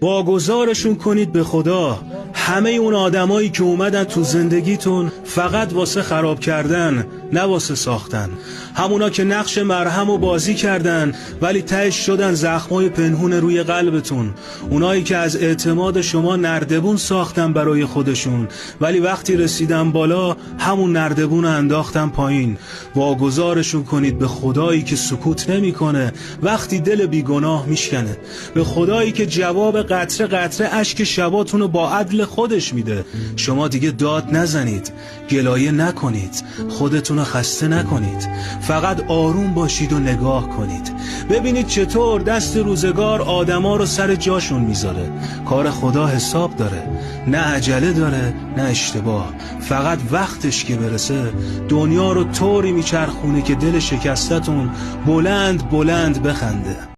واگذارشون کنید به خدا. همه اون آدمایی که اومدن تو زندگیتون فقط واسه خراب کردن، نه واسه ساختن. همونا که نقش مرهم و بازی کردن ولی تهش شدن زخمای پنهون روی قلبتون. اونایی که از اعتماد شما نردبون ساختن برای خودشون ولی وقتی رسیدن بالا همون نردبون انداختن پایین. واگذارشون کنید به خدایی که سکوت نمیکنه وقتی دل بیگناه میشکنه، به خدایی که جواب قطره قطره اشک شباتونو با عدل خودش میده. شما دیگه داد نزنید، گلایه نکنید، خودتونو خسته نکنید، فقط آروم باشید و نگاه کنید. ببینید چطور دست روزگار آدما رو سر جاشون میذاره. کار خدا حساب داره، نه عجله داره نه اشتباه. فقط وقتش که برسه دنیا رو طوری میچرخونه که دل شکستتون بلند بلند بخنده.